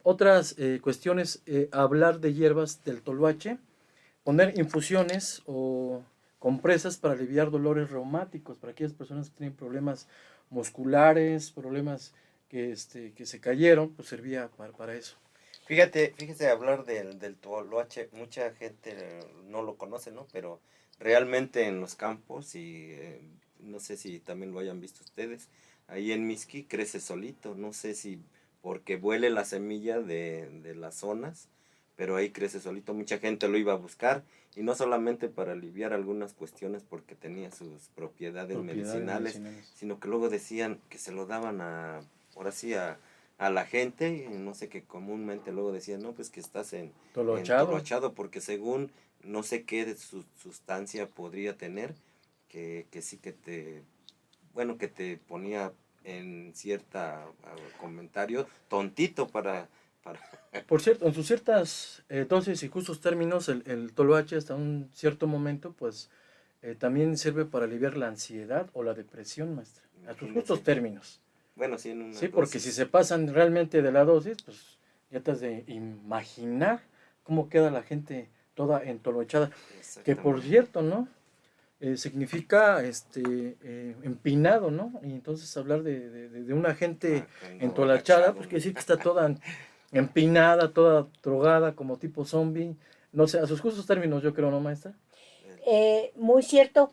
Otras cuestiones, hablar de hierbas del toloache, poner infusiones o compresas para aliviar dolores reumáticos, para aquellas personas que tienen problemas musculares, problemas que se cayeron, pues servía para eso. Fíjese hablar del toloache, mucha gente no lo conoce, ¿no? Pero realmente en los campos, y no sé si también lo hayan visto ustedes, ahí en Mixqui crece solito, no sé si porque vuele la semilla de las zonas, pero ahí crece solito, mucha gente lo iba a buscar, y no solamente para aliviar algunas cuestiones porque tenía sus propiedades medicinales, sino que luego decían que se lo daban ahora sí, a la gente, y no sé, que comúnmente luego decían, no, pues que estás en toloachado, porque según no sé qué sustancia podría tener, que sí que que te ponía en cierta comentario tontito para Por cierto, en sus ciertas dosis y justos términos, el toloache hasta un cierto momento, pues también sirve para aliviar la ansiedad o la depresión, maestra. A sus justos términos. Bueno, sí, en una Sí, porque dosis. si se pasan realmente de la dosis, pues ya te has de imaginar cómo queda la gente toda entolochada. Que por cierto, ¿no? Significa empinado, ¿no? Y entonces hablar de una gente entolachada, pues quiere decir que está toda empinada, toda drogada, como tipo zombie. No sé, a sus justos términos, yo creo, ¿no, maestra? Muy cierto.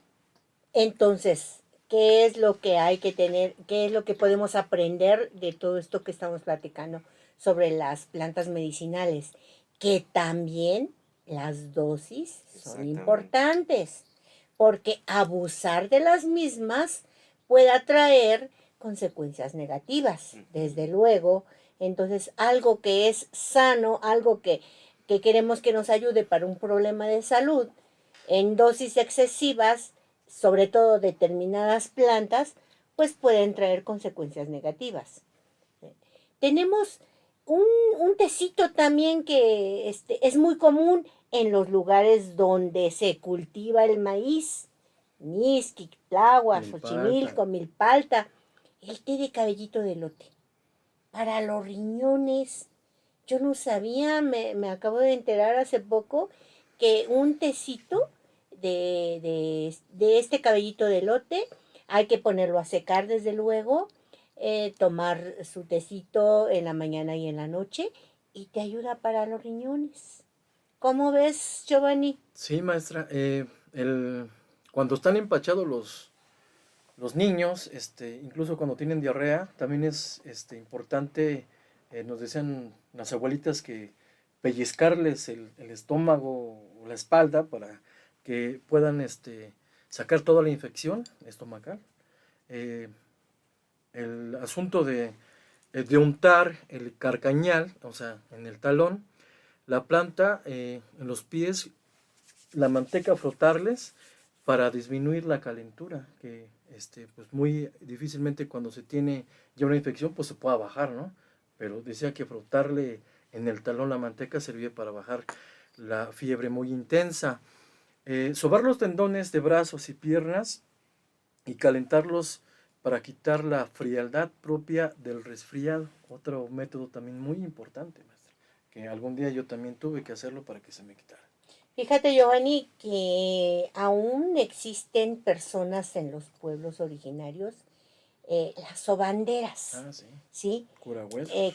Entonces, ¿qué es lo que hay que tener? ¿Qué es lo que podemos aprender de todo esto que estamos platicando sobre las plantas medicinales? Que también las dosis son importantes, porque abusar de las mismas puede traer consecuencias negativas, desde luego. Entonces, algo que es sano, algo que queremos que nos ayude para un problema de salud, en dosis excesivas, sobre todo determinadas plantas, pues pueden traer consecuencias negativas. Tenemos un tecito también que es muy común en los lugares donde se cultiva el maíz, Mixqui, Tláhuac, Xochimilco, Milpalta, el té de cabellito de elote. Para los riñones, yo no sabía, me acabo de enterar hace poco que un tecito de este cabellito de elote hay que ponerlo a secar desde luego, tomar su tecito en la mañana y en la noche y te ayuda para los riñones. ¿Cómo ves, Giovanni? Sí, maestra. Cuando están empachados los niños, incluso cuando tienen diarrea, también es importante, nos decían las abuelitas, que pellizcarles el estómago o la espalda para que puedan sacar toda la infección estomacal. El asunto de untar el carcañal, o sea, en el talón, la planta, en los pies, la manteca, frotarles para disminuir la calentura, que pues muy difícilmente cuando se tiene ya una infección pues se pueda bajar, ¿no? Pero decía que frotarle en el talón la manteca servía para bajar la fiebre muy intensa. Sobar los tendones de brazos y piernas y calentarlos para quitar la frialdad propia del resfriado. Otro método también muy importante, maestra, que algún día yo también tuve que hacerlo para que se me quitara. Fíjate, Giovanni, que aún existen personas en los pueblos originarios, las sobanderas, ¿sí?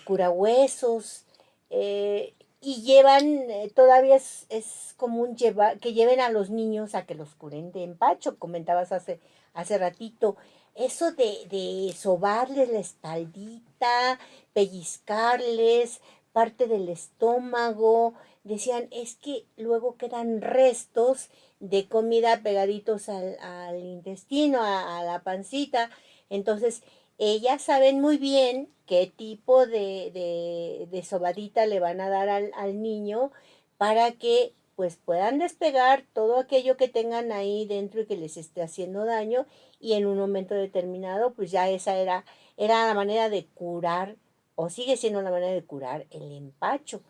Curahuesos, y llevan, todavía es común que lleven a los niños a que los curen de empacho, comentabas hace ratito. Eso de sobarles la espaldita, pellizcarles parte del estómago, decían, es que luego quedan restos de comida pegaditos al intestino, a la pancita. Entonces, ellas saben muy bien qué tipo de sobadita le van a dar al niño para que pues puedan despegar todo aquello que tengan ahí dentro y que les esté haciendo daño, y en un momento determinado pues ya esa era la manera de curar, o sigue siendo la manera de curar el empacho.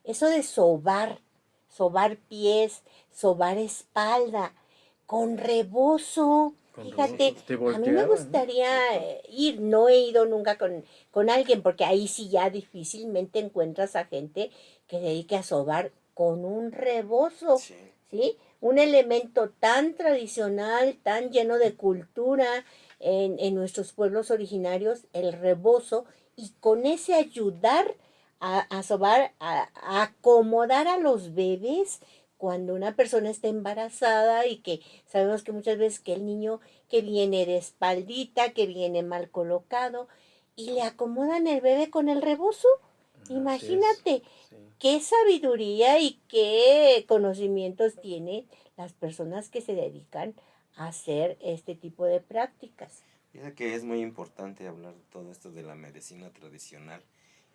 Eso de sobar pies, sobar espalda, con rebozo. Con Fíjate, rebozo, te a mí me volteaba, ¿no? gustaría ir, no he ido nunca con alguien, porque ahí sí ya difícilmente encuentras a gente que se dedique a sobar con un rebozo, Sí. ¿sí? Un elemento tan tradicional, tan lleno de cultura en nuestros pueblos originarios, el rebozo, y con ese ayudar a sobar, a acomodar a los bebés cuando una persona está embarazada, y que sabemos que muchas veces que el niño que viene de espaldita, que viene mal colocado, y le acomodan el bebé con el rebozo. Así es, Imagínate sí. qué sabiduría y qué conocimientos tienen las personas que se dedican a hacer este tipo de prácticas. Fíjate que es muy importante hablar de todo esto de la medicina tradicional.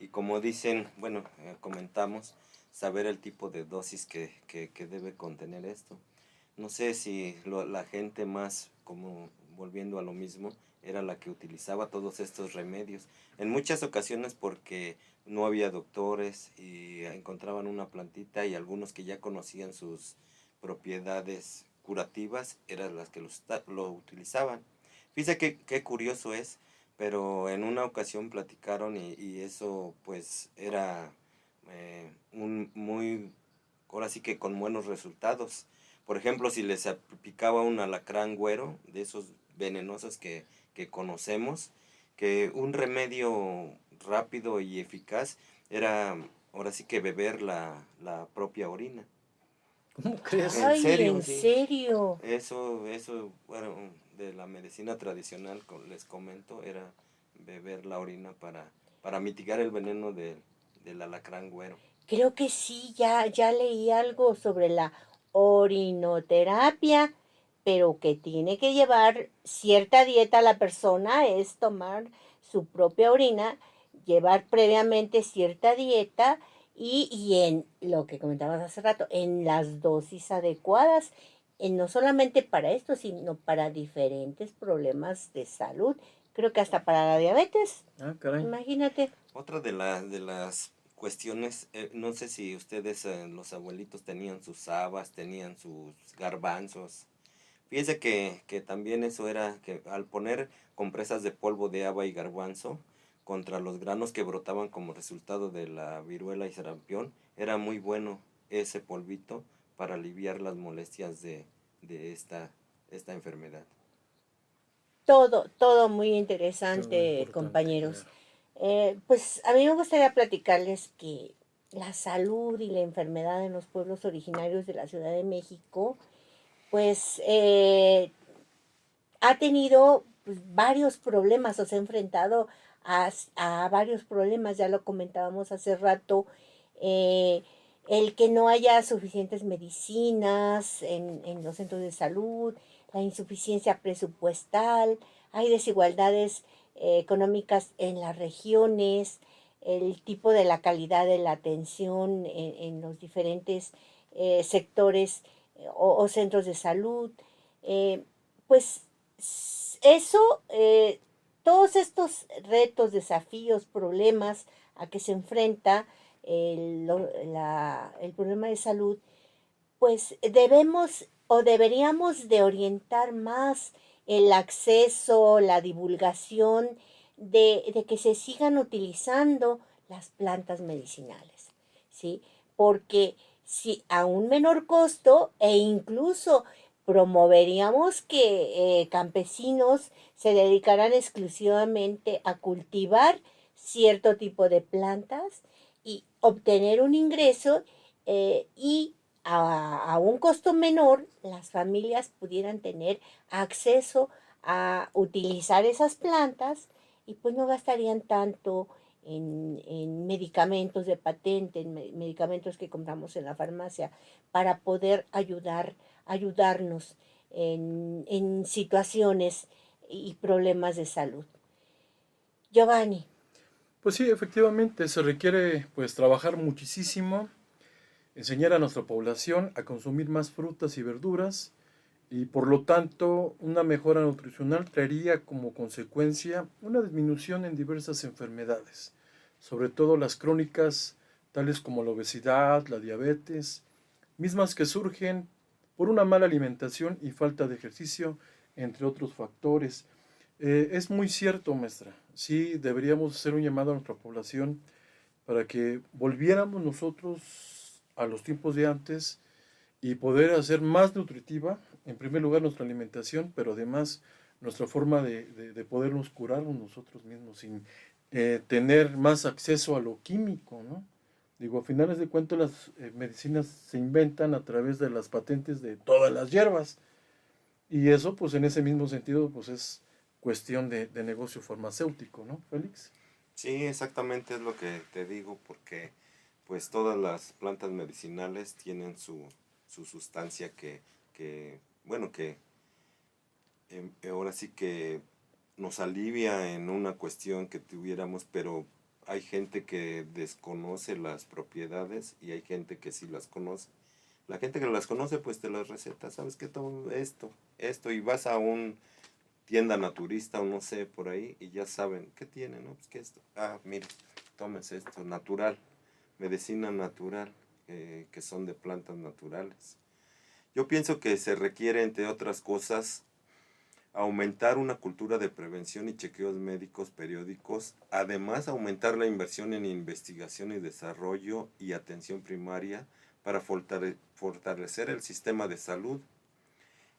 Y como dicen, bueno, comentamos, saber el tipo de dosis que debe contener esto. No sé si la gente más, como volviendo a lo mismo, era la que utilizaba todos estos remedios. En muchas ocasiones porque no había doctores y encontraban una plantita, y algunos que ya conocían sus propiedades curativas eran las que lo utilizaban. Fíjate qué curioso es, pero en una ocasión platicaron y eso pues era muy, ahora sí que con buenos resultados. Por ejemplo, si les picaba un alacrán güero, de esos venenosos que conocemos, que un remedio rápido y eficaz era ahora sí que beber la propia orina. ¿Cómo crees? En Ay, serio, ¿en sí. serio? Eso, bueno, de la medicina tradicional, les comento, era beber la orina para mitigar el veneno del alacrán güero. Creo que sí, ya leí algo sobre la orinoterapia, pero que tiene que llevar cierta dieta la persona, es tomar su propia orina, llevar previamente cierta dieta, y en lo que comentabas hace rato, en las dosis adecuadas, no solamente para esto, sino para diferentes problemas de salud. Creo que hasta para la diabetes, Ah, caray. imagínate. Otra de las cuestiones, no sé si ustedes, los abuelitos, tenían sus habas, tenían sus garbanzos. Fíjense que también eso era que al poner compresas de polvo de haba y garbanzo contra los granos que brotaban como resultado de la viruela y sarampión, era muy bueno ese polvito para aliviar las molestias de esta enfermedad. Todo muy Todo interesante, importante, compañeros. claro. Pues a mí me gustaría platicarles que la salud y la enfermedad en los pueblos originarios de la Ciudad de México, pues ha tenido pues, varios problemas, o se ha enfrentado a varios problemas, ya lo comentábamos hace rato, eh, el que no haya suficientes medicinas en los centros de salud, la insuficiencia presupuestal, hay desigualdades económicas en las regiones, el tipo de la calidad de la atención en los diferentes sectores o centros de salud. eh, pues eso, todos estos retos, desafíos, problemas a que se enfrenta el problema de salud, pues debemos o deberíamos de orientar más el acceso, la divulgación de que se sigan utilizando las plantas medicinales, ¿sí? Porque si a un menor costo, e incluso promoveríamos que campesinos se dedicaran exclusivamente a cultivar cierto tipo de plantas y obtener un ingreso, y a un costo menor las familias pudieran tener acceso a utilizar esas plantas, y pues no gastarían tanto en medicamentos de patente, en medicamentos que compramos en la farmacia, para poder ayudar ayudarnos en situaciones y problemas de salud. Giovanni. Pues sí, efectivamente, se requiere pues trabajar muchísimo, enseñar a nuestra población a consumir más frutas y verduras y por lo tanto una mejora nutricional traería como consecuencia una disminución en diversas enfermedades, sobre todo las crónicas tales como la obesidad, la diabetes, mismas que surgen por una mala alimentación y falta de ejercicio, entre otros factores. Es muy cierto, maestra. Sí, deberíamos hacer un llamado a nuestra población para que volviéramos nosotros a los tiempos de antes y poder hacer más nutritiva, en primer lugar, nuestra alimentación, pero además nuestra forma de podernos curar nosotros mismos sin tener más acceso a lo químico, ¿no? Digo, a finales de cuentas las medicinas se inventan a través de las patentes de todas las hierbas y eso, pues en ese mismo sentido, pues es cuestión de negocio farmacéutico, ¿no, Félix? Sí, exactamente es lo que te digo, porque pues todas las plantas medicinales tienen su sustancia bueno, que ahora sí que nos alivia en una cuestión que tuviéramos, pero hay gente que desconoce las propiedades y hay gente que sí las conoce. La gente que las conoce pues te las receta, sabes que tomo esto, y vas a un tienda naturista o no sé, por ahí, y ya saben, ¿qué tiene? ¿No? Pues que esto, mire, tómese esto, natural, medicina natural, que son de plantas naturales. Yo pienso que se requiere, entre otras cosas, aumentar una cultura de prevención y chequeos médicos periódicos, además aumentar la inversión en investigación y desarrollo y atención primaria para fortalecer el sistema de salud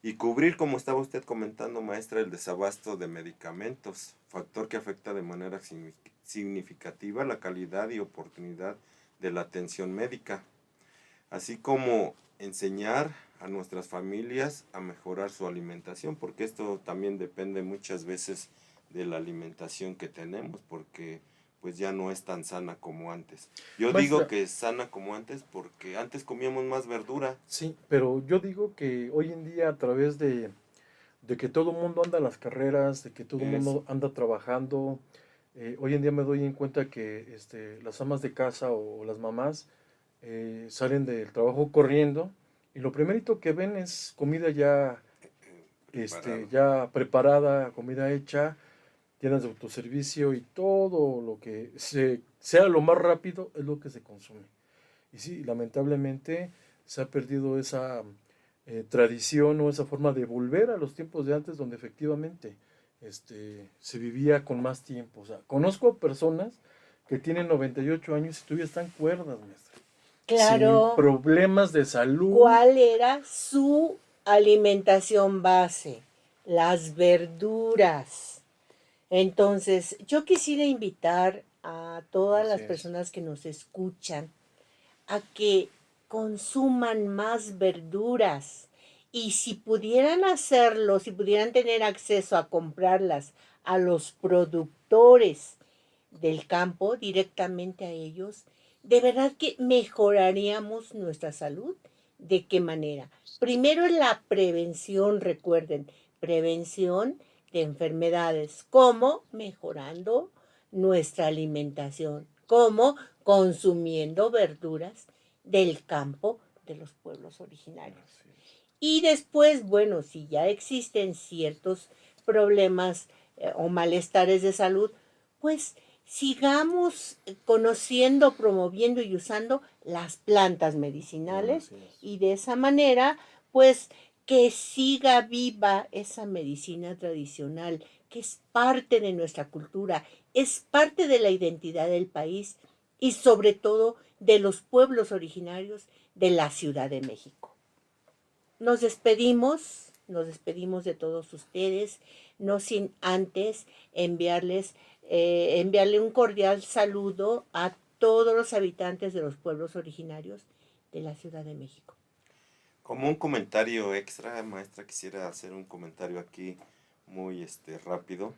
y cubrir, como estaba usted comentando, maestra, el desabasto de medicamentos, factor que afecta de manera significativa la calidad y oportunidad de la atención médica, así como enseñar a nuestras familias a mejorar su alimentación, porque esto también depende muchas veces de la alimentación que tenemos, porque pues ya no es tan sana como antes. Yo digo que es sana como antes porque antes comíamos más verdura. Sí, pero yo digo que hoy en día a través de que todo el mundo anda a las carreras, de que todo el mundo anda trabajando, hoy en día me doy en cuenta que las amas de casa o las mamás salen del trabajo corriendo y lo primerito que ven es comida ya, ya preparada, comida hecha, tiendas de autoservicio y todo lo que sea lo más rápido es lo que se consume. Y sí, lamentablemente se ha perdido esa tradición o esa forma de volver a los tiempos de antes donde efectivamente se vivía con más tiempo. O sea, conozco personas que tienen 98 años y todavía están cuerdas, maestra. Claro. Sin problemas de salud. ¿Cuál era su alimentación base? Las verduras. Entonces, yo quisiera invitar a todas las personas que nos escuchan a que consuman más verduras. Y si pudieran hacerlo, si pudieran tener acceso a comprarlas a los productores del campo, directamente a ellos, de verdad que mejoraríamos nuestra salud. ¿De qué manera? Primero la prevención, recuerden, prevención de enfermedades. ¿Cómo? Mejorando nuestra alimentación. ¿Cómo? Consumiendo verduras del campo de los pueblos originarios. Y después, bueno, si ya existen ciertos problemas o malestares de salud, pues sigamos conociendo, promoviendo y usando las plantas medicinales y de esa manera, pues que siga viva esa medicina tradicional, que es parte de nuestra cultura, es parte de la identidad del país y sobre todo de los pueblos originarios de la Ciudad de México. Nos despedimos de todos ustedes, no sin antes enviarle un cordial saludo a todos los habitantes de los pueblos originarios de la Ciudad de México. Como un comentario extra, maestra, quisiera hacer un comentario aquí muy rápido.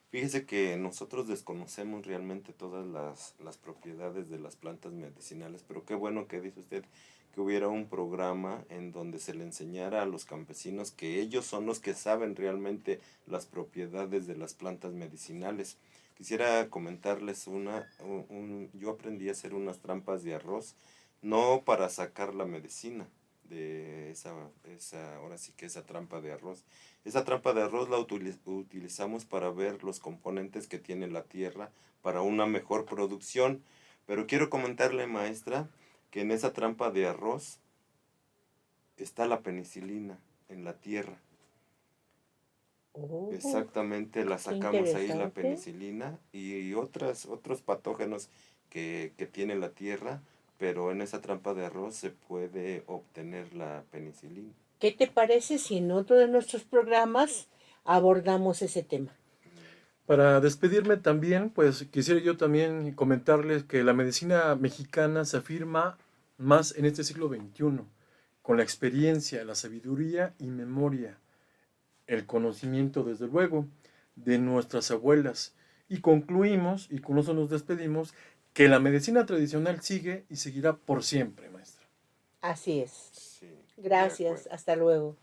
Fíjese que nosotros desconocemos realmente todas las propiedades de las plantas medicinales, pero qué bueno que dice usted que hubiera un programa en donde se le enseñara a los campesinos que ellos son los que saben realmente las propiedades de las plantas medicinales. Quisiera comentarles yo aprendí a hacer unas trampas de arroz, no para sacar la medicina de ahora sí que esa trampa de arroz. Esa trampa de arroz la utilizamos para ver los componentes que tiene la tierra para una mejor producción. Pero quiero comentarle, maestra, que en esa trampa de arroz está la penicilina en la tierra. Oh, Exactamente, la qué sacamos ahí la interesante. penicilina y otros patógenos que tiene la tierra, pero en esa trampa de arroz se puede obtener la penicilina. ¿Qué te parece si en otro de nuestros programas abordamos ese tema? Para despedirme también, pues quisiera yo también comentarles que la medicina mexicana se afirma más en este siglo XXI, con la experiencia, la sabiduría y memoria, el conocimiento, desde luego, de nuestras abuelas. Y concluimos, y con eso nos despedimos, que la medicina tradicional sigue y seguirá por siempre, maestra. Así es. Sí, de Gracias. acuerdo. Hasta luego.